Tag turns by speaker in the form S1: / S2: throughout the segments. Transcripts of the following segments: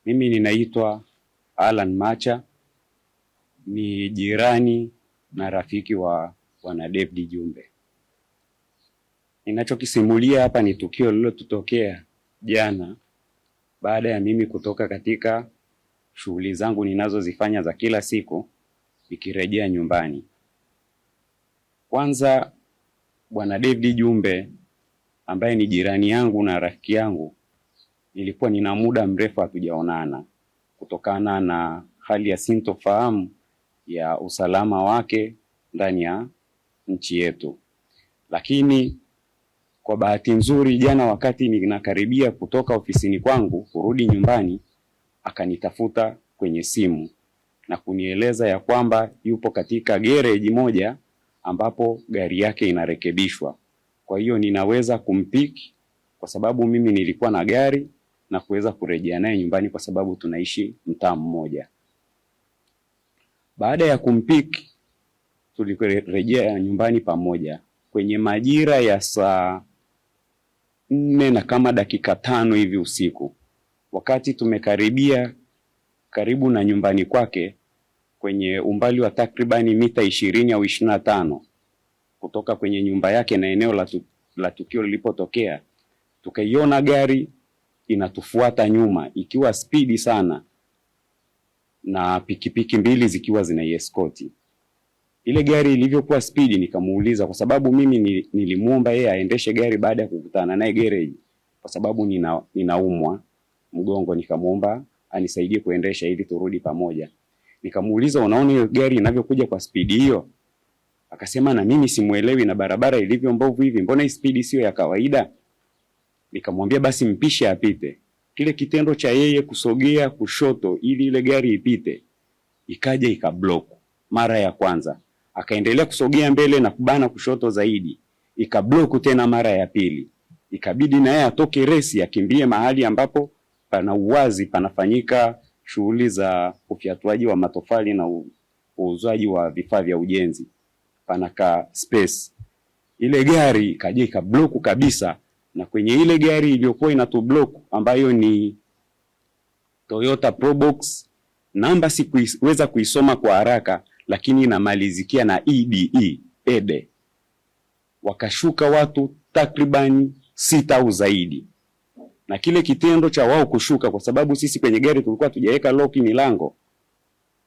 S1: Mimi ninaitwa Alan Macha, ni jirani na rafiki wa Bwana David Jumbe. Ninachokisimulia hapa ni tukio lililotokea jana baada ya mimi kutoka katika shughuli zangu ninazozifanya za kila siku nikirejea nyumbani. Kwanza, Bwana David Jumbe ambaye ni jirani yangu na rafiki yangu, nilikuwa nina muda mrefu hatujaonana kutokana na hali ya sintofahamu ya usalama wake ndani ya nchi yetu. Lakini kwa bahati nzuri, jana wakati ninakaribia kutoka ofisini kwangu kurudi nyumbani, akanitafuta kwenye simu na kunieleza ya kwamba yupo katika gereji moja ambapo gari yake inarekebishwa. Kwa hiyo ninaweza kumpiki kwa sababu mimi nilikuwa na gari na kuweza kurejea naye nyumbani kwa sababu tunaishi mtaa mmoja. Baada ya kumpiki, tulirejea nyumbani pamoja kwenye majira ya saa 4 na kama dakika 5 hivi usiku. Wakati tumekaribia karibu na nyumbani kwake kwenye umbali wa takribani mita 20 au 25 kutoka kwenye nyumba yake na eneo la tukio lilipotokea, tukaiona gari inatufuata nyuma ikiwa spidi sana na pikipiki mbili zikiwa zinaieskoti. Ile gari ilivyokuwa spidi, nikamuuliza kwa sababu mimi nilimuomba yeye aendeshe gari baada ya kukutana naye garage kwa sababu ninaumwa mgongo, nikamuomba anisaidie kuendesha ili turudi pamoja. Nikamuuliza, unaona hiyo gari inavyokuja kwa spidi hiyo? Akasema na mimi simuelewi, na barabara ilivyo mbovu hivi, mbona hii spidi sio ya kawaida? Nikamwambia basi mpishe apite. Kile kitendo cha yeye kusogea kushoto ili ile gari ipite, ikaja ikablock mara ya kwanza. Akaendelea kusogea mbele na kubana kushoto zaidi, ikablock tena mara ya pili. Ikabidi na yeye atoke resi akimbie mahali ambapo pana uwazi, panafanyika shughuli za ufyatuaji wa matofali na uuzaji wa vifaa vya ujenzi, panaka space. Ile gari ikaja ikablock kabisa, na kwenye ile gari iliyokuwa inatublock ambayo ni Toyota Probox, namba sikuweza kuisoma kwa haraka, lakini inamalizikia na EDE. Wakashuka watu takribani 6 au zaidi. Na kile kitendo cha wao kushuka, kwa sababu sisi kwenye gari tulikuwa tujaweka lock milango,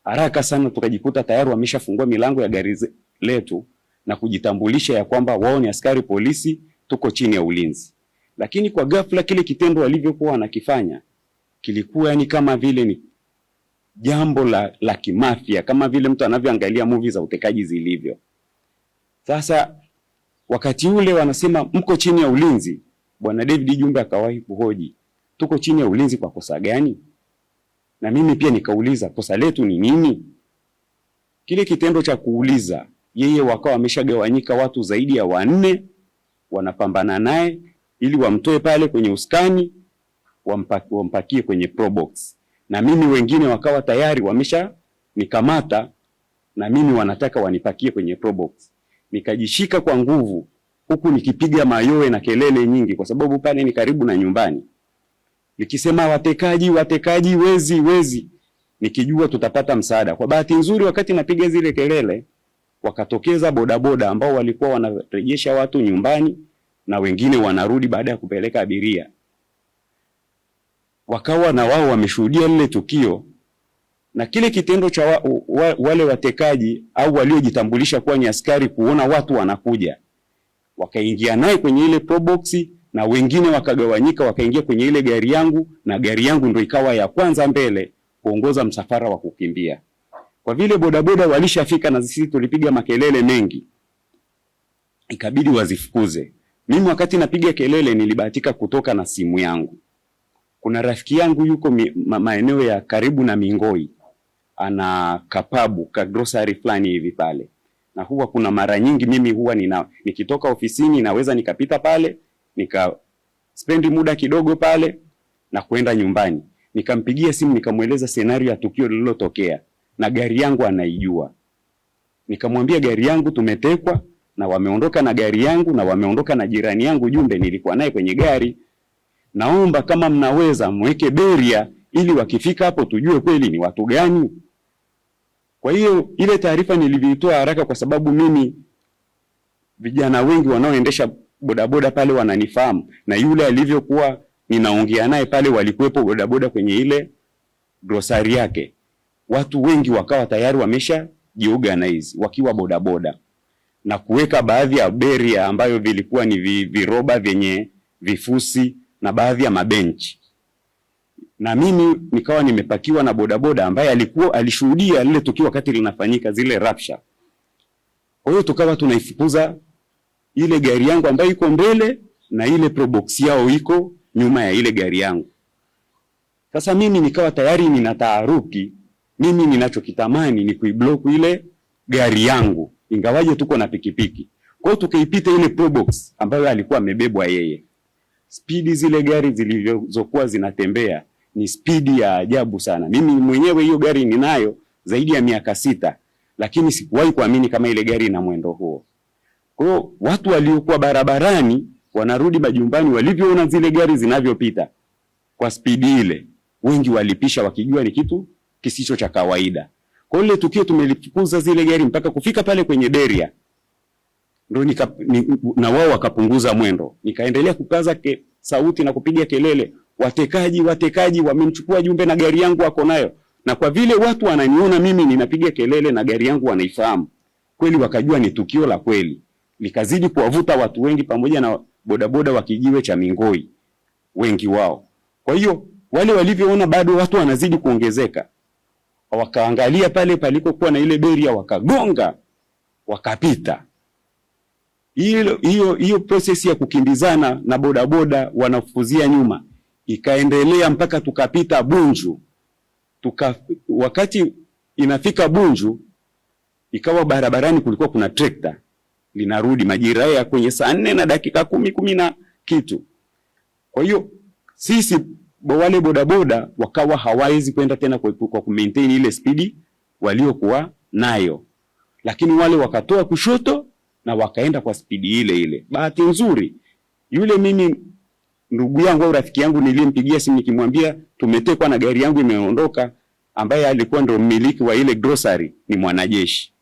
S1: haraka sana tukajikuta tayari wameshafungua milango ya gari letu na kujitambulisha ya kwamba wao ni askari polisi, tuko chini ya ulinzi. Lakini kwa ghafla kile kitendo walivyokuwa wanakifanya kilikuwa yani kama vile ni jambo la kimafia, kama vile mtu anavyoangalia movie za utekaji zilivyo. Sasa wakati ule wanasema mko chini ya ulinzi, Bwana David Jumbe akawahi kuhoji, tuko chini ya ulinzi kwa kosa gani? Na mimi pia nikauliza kosa letu ni nini? Kile kitendo cha kuuliza, yeye wakawa wameshagawanyika watu zaidi ya 4 wanapambana naye ili wamtoe pale kwenye uskani wampakie kwenye Probox. Na mimi wengine wakawa tayari wamesha nikamata na mimi wanataka wanipakie kwenye Probox. Nikajishika kwa nguvu huku nikipiga mayowe na kelele nyingi kwa sababu pale ni karibu na nyumbani. Nikisema watekaji, wezi, nikijua tutapata msaada. Kwa bahati nzuri wakati napiga zile kelele, wakatokeza bodaboda ambao walikuwa wanarejesha watu nyumbani na wengine wanarudi baada ya kupeleka abiria. Wakawa na wao wameshuhudia lile tukio, na kile kitendo cha wale watekaji au waliojitambulisha kuwa ni askari kuona watu wanakuja, wakaingia naye kwenye ile Probox na wengine wakagawanyika wakaingia kwenye ile gari yangu, na gari yangu ndio ikawa ya kwanza mbele kuongoza msafara wa kukimbia. Kwa vile bodaboda walishafika na sisi tulipiga makelele mengi, ikabidi wazifukuze. Mimi wakati napiga kelele nilibahatika kutoka na simu yangu. Kuna rafiki yangu yuko maeneo ya karibu na Mingoi, ana kapabu ka grocery fulani hivi pale, na huwa kuna mara nyingi mimi huwa nikitoka ofisini naweza nikapita pale spendi muda kidogo pale na kwenda nyumbani. Nikampigia simu nikamweleza scenario ya tukio lililotokea, na gari yangu anaijua. Nikamwambia gari yangu tumetekwa na wameondoka na gari yangu na wameondoka na jirani yangu Jumbe nilikuwa naye kwenye gari. Naomba kama mnaweza mweke beria ili wakifika hapo tujue kweli ni watu gani. Kwa hiyo ile taarifa nilivitoa haraka, kwa sababu mimi vijana wengi wanaoendesha bodaboda pale wananifahamu, na yule alivyokuwa ninaongea naye pale walikuwepo bodaboda kwenye ile grocery yake. Watu wengi wakawa tayari wamesha jiorganize wakiwa bodaboda na kuweka baadhi ya beria ambayo vilikuwa ni viroba vyenye vifusi na baadhi ya mabenchi. Na mimi nikawa nimepakiwa na bodaboda ambaye alishuhudia lile tukio wakati linafanyika, zile rapsha. Kwa hiyo tukawa tunaifukuza ile gari yangu ambayo iko mbele na ile probox yao iko nyuma ya ile gari yangu. Sasa mimi nikawa tayari nina taharuki. Mimi ninachokitamani ni kuiblock ile gari yangu, ingawaje tuko na pikipiki. Kwa hiyo tukaipita ile probox ambayo alikuwa amebebwa yeye. Spidi zile gari zilizokuwa zinatembea ni spidi ya ajabu sana. Mimi mwenyewe hiyo gari ninayo zaidi ya miaka 6, lakini sikuwahi kuamini kama ile gari ina mwendo huo. Kwa hiyo watu waliokuwa barabarani wanarudi majumbani, walivyoona zile gari zinavyopita kwa spidi ile, wengi walipisha wakijua ni kitu kisicho cha kawaida. Kwa ile tukio tumelifukuza zile gari mpaka kufika pale kwenye beria. Ndio na wao wakapunguza mwendo. Nikaendelea kukaza sauti na kupiga kelele, watekaji wamemchukua Jumbe na gari yangu wako nayo. Na kwa vile watu wananiona mimi ninapiga kelele na gari yangu wanaifahamu, kweli wakajua ni tukio la kweli. Likazidi kuwavuta watu wengi pamoja na bodaboda wa Kijiwe cha Mingoi, wengi wao. Kwa hiyo wale walivyoona bado watu wanazidi kuongezeka, wakaangalia pale palikokuwa na ile beria, wakagonga, wakapita. Hiyo process ya kukimbizana na bodaboda wanafuzia nyuma ikaendelea mpaka tukapita Bunju. Wakati inafika Bunju, ikawa barabarani kulikuwa kuna trekta linarudi majira ya kwenye saa 4 na dakika 10 na kitu. Kwa hiyo sisi wale bodaboda wakawa hawawezi kwenda tena kwa kumaintain ile spidi waliokuwa nayo, lakini wale wakatoa kushoto na wakaenda kwa spidi ile ile. Bahati nzuri yule mimi ndugu yangu au rafiki yangu nilimpigia simu nikimwambia tumetekwa na gari yangu imeondoka, ambaye alikuwa ndio mmiliki wa ile grocery, ni mwanajeshi.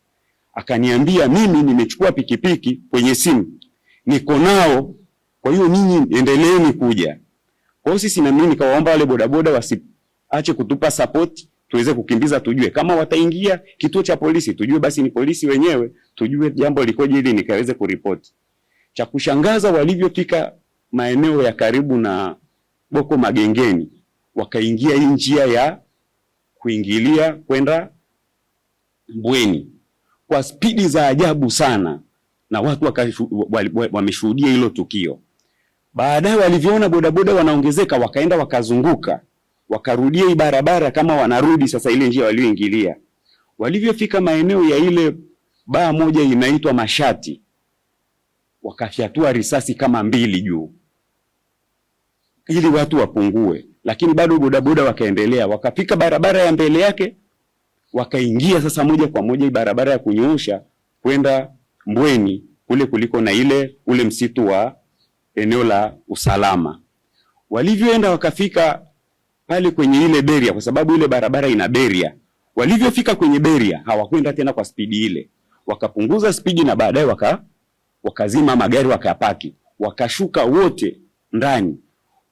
S1: Akaniambia mimi nimechukua pikipiki kwenye simu, niko nao, kwa hiyo nyinyi endeleeni kuja. Kwa hiyo sisi na mimi nikawaomba wale bodaboda wasiache kutupa support, tuweze kukimbiza, tujue kama wataingia kituo cha polisi tujue basi ni polisi wenyewe, tujue jambo likoje ili nikaweze kuripoti. Cha kushangaza walivyofika maeneo ya karibu na Boko Magengeni, wakaingia hii njia ya kuingilia kwenda Mbweni kwa spidi za ajabu sana, na watu wameshuhudia hilo tukio. Baadaye walivyoona bodaboda wanaongezeka, wakaenda wakazunguka, wakarudia hii barabara kama wanarudi sasa ile njia walioingilia. Walivyofika maeneo ya ile baa moja inaitwa Mashati, wakafyatua risasi kama 2 juu ili watu wapungue, lakini bado bodaboda wakaendelea. Wakafika barabara ya mbele yake, wakaingia sasa moja kwa moja barabara ya kunyoosha kwenda Mbweni, kule kuliko na ule msitu wa eneo la usalama. Walivyoenda wakafika pale kwenye ile beria, kwa sababu ile barabara ina beria. Walivyofika kwenye beria hawakwenda tena kwa spidi ile, wakapunguza spidi na baadaye wakazima magari, wakapaki, wakashuka wote ndani,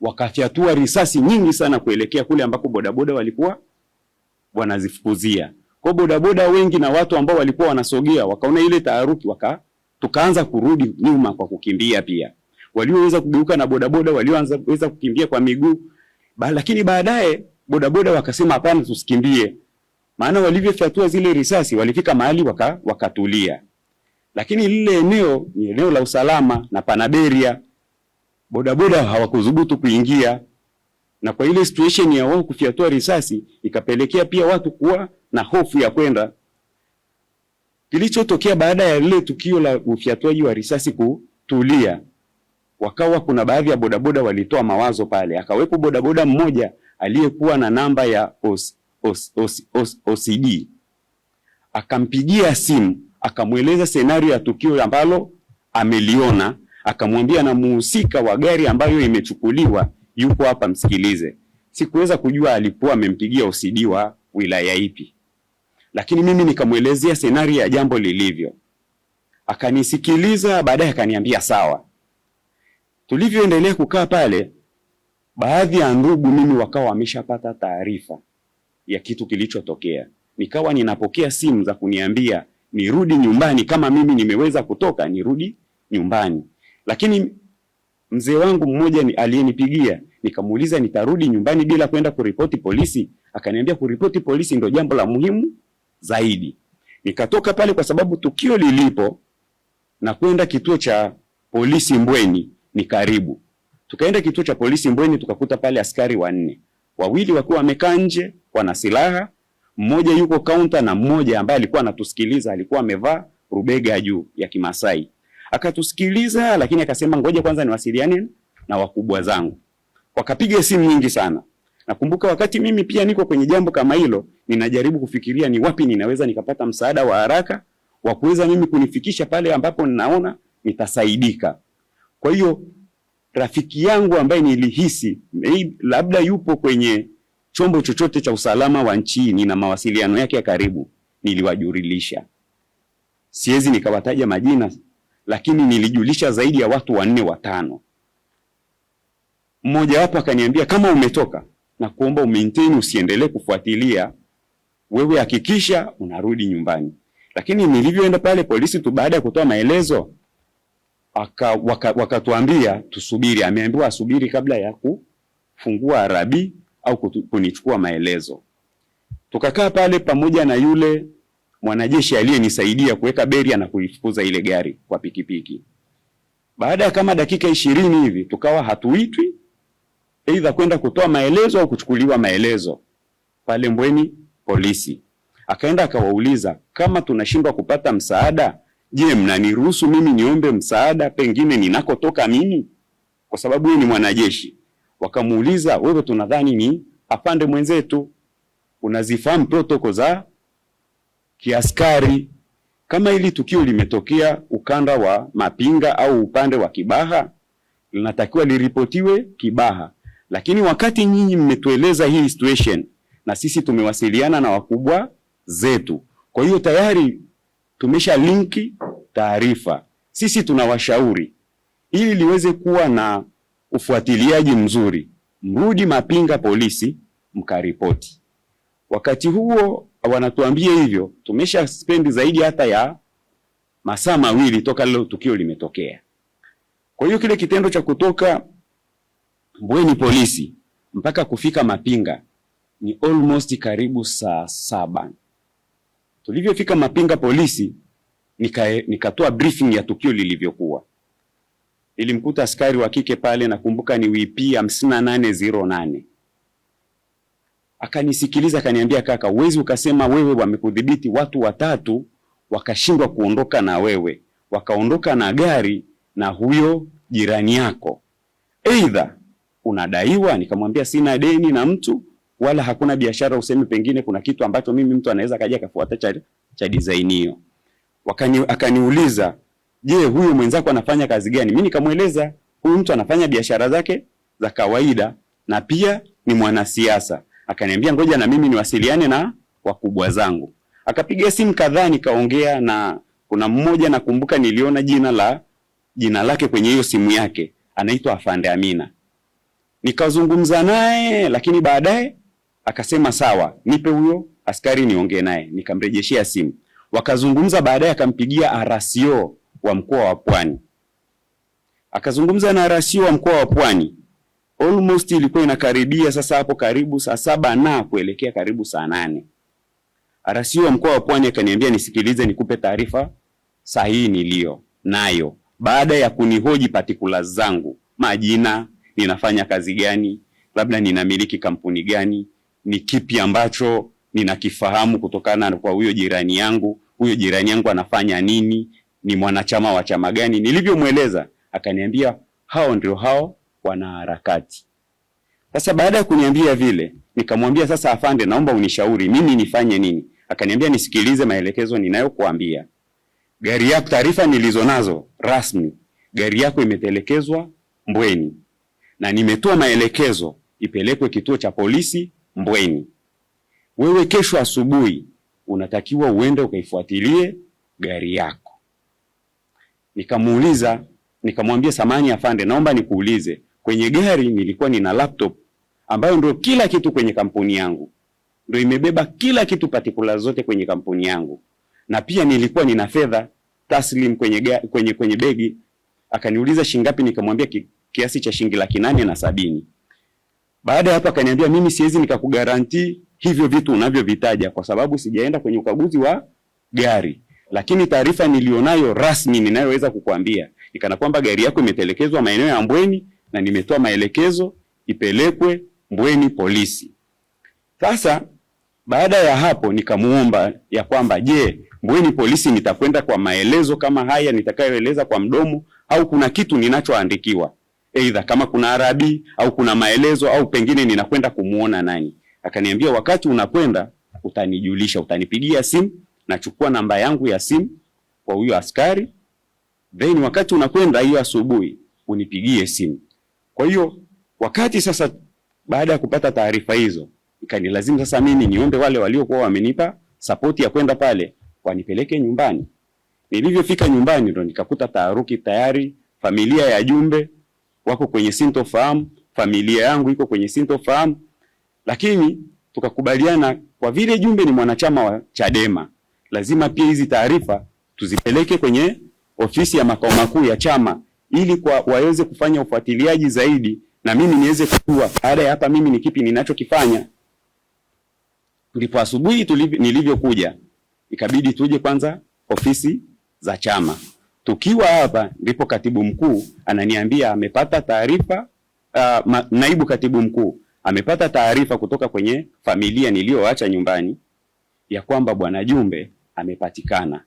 S1: wakafyatua risasi nyingi sana kuelekea kule ambako bodaboda walikuwa wanazifukuzia. Kwa bodaboda wengi na watu ambao walikuwa wanasogea wakaona ile taharuki, tukaanza kurudi nyuma kwa kukimbia pia. Walioweza kugeuka na bodaboda walioweza kukimbia kwa miguu. Lakini baadaye bodaboda wakasema hapana, tusikimbie. Maana walivyofyatua zile risasi walifika mahali wakatulia. Lakini lile eneo ni eneo la usalama na pana beria. Bodaboda hawakudhubutu kuingia, na kwa ile situation ya wao kufyatua risasi ikapelekea pia watu kuwa na hofu ya kwenda. Kilichotokea baada ya lile tukio la ufyatuaji wa risasi kutulia, wakawa kuna baadhi ya bodaboda walitoa mawazo pale. Akawepo bodaboda mmoja aliyekuwa na namba ya OCD. Akampigia simu, akamweleza scenario ya tukio ambalo ameliona, akamwambia na muhusika wa gari ambayo imechukuliwa yuko hapa, msikilize. Sikuweza kujua alikuwa amempigia OCD wa wilaya ipi, lakini mimi nikamwelezea scenario ya jambo lilivyo. Akanisikiliza, baadaye akaniambia sawa. Tulivyoendelea kukaa pale, baadhi ya ndugu mimi wakawa wameshapata taarifa ya kitu kilichotokea. Nikawa ninapokea simu za kuniambia nirudi nyumbani, kama mimi nimeweza kutoka nirudi nyumbani. Lakini mzee wangu mmoja aliyenipigia, nikamuuliza nitarudi nyumbani bila kwenda kuripoti polisi? Akaniambia kuripoti polisi ndio jambo la muhimu zaidi. Nikatoka pale kwa sababu tukio lilipo na kwenda kituo cha polisi Mbweni ni karibu. Tukaenda kituo cha polisi Mbweni, tukakuta pale askari 4. Wawili wakiwa wamekaa nje wana silaha, mmoja yuko kaunta na mmoja ambaye alikuwa anatusikiliza alikuwa amevaa rubega juu ya Kimasai. Akatusikiliza, lakini akasema ngoja kwanza niwasiliane na wakubwa zangu. Wakapiga simu nyingi sana. Nakumbuka wakati mimi pia niko kwenye jambo kama hilo, ninajaribu kufikiria ni wapi ninaweza nikapata msaada wa haraka wa kuweza mimi kunifikisha pale ambapo ninaona nitasaidika. Kwa hiyo rafiki yangu ambaye nilihisi labda yupo kwenye chombo chochote cha usalama wa nchi, nina mawasiliano yake ya karibu, niliwajulisha. Siwezi nikawataja majina, lakini nilijulisha zaidi ya watu 4 5. Mmoja wapo akaniambia kama umetoka na kuomba umaintain, usiendelee kufuatilia, wewe hakikisha unarudi nyumbani. Lakini nilivyoenda pale polisi tu, baada ya kutoa maelezo wakatuambia tusubiri. Ameambiwa asubiri kabla ya kufungua arabi au kunichukua maelezo. Tukakaa pale pamoja na yule mwanajeshi aliyenisaidia kuweka beria na kuifukuza ile gari kwa pikipiki. Baada ya kama dakika 20 hivi tukawa hatuitwi aidha kwenda kutoa maelezo au kuchukuliwa maelezo pale Mbweni polisi. Akaenda akawauliza kama tunashindwa kupata msaada, je, mnaniruhusu mimi niombe msaada pengine ninakotoka mimi, kwa sababu yeye ni mwanajeshi. Wakamuuliza, wewe tunadhani ni afande mwenzetu, unazifahamu protocol za kiaskari, kama hili tukio limetokea ukanda wa Mapinga au upande wa Kibaha linatakiwa liripotiwe Kibaha. Lakini wakati nyinyi mmetueleza hii situation na sisi tumewasiliana na wakubwa zetu, kwa hiyo tayari tumesha linki taarifa. Sisi tunawashauri ili liweze kuwa na ufuatiliaji mzuri, mrudi Mapinga polisi mkaripoti. Wakati huo wanatuambia hivyo, tumesha spend zaidi hata ya masaa 2 toka leo tukio limetokea. Kwa hiyo kile kitendo cha kutoka Mbweni polisi mpaka kufika Mapinga ni almost karibu saa 7. Tulivyofika Mapinga polisi, nikatoa briefing ya tukio lilivyokuwa. Nilimkuta askari wa kike pale, nakumbuka ni WP 5808. Akanisikiliza akaniambia, kaka, uwezi ukasema wewe wamekudhibiti watu 3 wakashindwa kuondoka na wewe, wakaondoka na gari na huyo jirani yako, aidha unadaiwa. Nikamwambia sina deni na mtu wala hakuna biashara, useme pengine kuna kitu ambacho mimi mtu anaweza kaja kafuata cha design hiyo. Akaniuliza, je, huyu mwenzako anafanya kazi gani? Mimi nikamweleza huyu mtu anafanya biashara zake za kawaida na pia ni mwanasiasa. Akaniambia ngoja na mimi niwasiliane na wakubwa zangu. Akapiga simu kadhaa, nikaongea na kuna mmoja nakumbuka niliona jina lake kwenye hiyo simu yake, anaitwa Afande Amina. Nikazungumza naye, lakini baadaye akasema sawa, nipe huyo askari niongee naye. Nikamrejeshia simu. Wakazungumza, baadaye akampigia RCO wa mkoa wa Pwani. Akazungumza na RCO wa mkoa wa Pwani. Almost ilikuwa inakaribia sasa hapo karibu saa 7 na kuelekea karibu saa 8. RCO wa mkoa wa Pwani akaniambia nisikilize nikupe taarifa sahihi nilio nayo, baada ya kunihoji particulars zangu, majina, ninafanya kazi gani, labda ninamiliki kampuni gani, ni kipi ambacho ninakifahamu kutokana kwa huyo jirani yangu anafanya nini, ni mwanachama wa chama gani. Nilivyomweleza akaniambia hao ndio hao wanaharakati. Sasa baada ya kuniambia vile, nikamwambia sasa afande, naomba unishauri mimi nifanye nini. Akaniambia nisikilize maelekezo ninayokuambia. Gari yako, taarifa nilizonazo rasmi, gari yako imetelekezwa Mbweni na nimetoa maelekezo ipelekwe kituo cha polisi Mbweni. Wewe kesho asubuhi unatakiwa uende ukaifuatilie gari yako. Nikamwambia samani afande, naomba nikuulize, kwenye gari nilikuwa nina laptop ambayo ndio kila kitu kwenye kampuni yangu, ndio imebeba kila kitu, particulars zote kwenye kampuni yangu, na pia nilikuwa nina fedha taslim kwenye begi. Akaniuliza shingapi, nikamwambia kiasi cha shilingi 870. Baada ya hapo akaniambia mimi siwezi nikakugaranti hivyo vitu unavyovitaja kwa sababu sijaenda kwenye ukaguzi wa gari, lakini taarifa nilionayo rasmi ninayoweza kukuambia ikana kwamba gari yako imetelekezwa maeneo ya Mbweni na nimetoa maelekezo ipelekwe Mbweni polisi. Sasa baada ya hapo nikamuomba ya kwamba je, Mbweni polisi nitakwenda kwa maelezo kama haya nitakayoeleza kwa mdomo au kuna kitu ninachoandikiwa, aidha kama kuna arabi au kuna maelezo au pengine ninakwenda kumuona nani. Akaniambia wakati unakwenda utanijulisha, utanipigia simu, nachukua namba yangu ya simu kwa huyo askari, then wakati unakwenda hiyo asubuhi unipigie simu. Kwa hiyo wakati sasa baada ya kupata taarifa hizo ikanilazimu sasa mimi niombe wale waliokuwa wamenipa support ya kwenda pale wanipeleke nyumbani. Nilivyofika nyumbani ndo nikakuta taharuki tayari, familia ya Jumbe wako kwenye sintofahamu, familia yangu iko kwenye sintofahamu, lakini tukakubaliana kwa vile Jumbe ni mwanachama wa Chadema, lazima pia hizi taarifa tuzipeleke kwenye ofisi ya makao makuu ya chama ili waweze kufanya ufuatiliaji zaidi na mimi niweze kujua baada ya hapa mimi ni kipi ninachokifanya. Ndipo asubuhi nilivyokuja ikabidi tuje kwanza ofisi za chama. Tukiwa hapa ndipo katibu mkuu ananiambia amepata taarifa, naibu katibu mkuu amepata taarifa kutoka kwenye familia niliyoacha nyumbani ya kwamba bwana Jumbe amepatikana,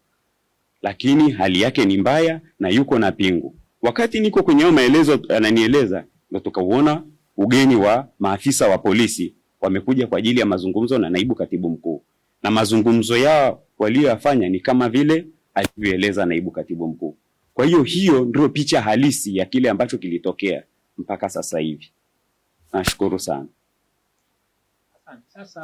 S1: lakini hali yake ni mbaya na yuko na pingu. Wakati niko kwenye maelezo ananieleza, ndio tukauona ugeni wa maafisa wa polisi wamekuja kwa ajili ya mazungumzo na naibu katibu mkuu, na mazungumzo yao waliyofanya ni kama vile alivyoeleza naibu katibu mkuu. Kwa hiyo ndio picha halisi ya kile ambacho kilitokea mpaka sasa hivi. Nashukuru sana.
S2: Sasa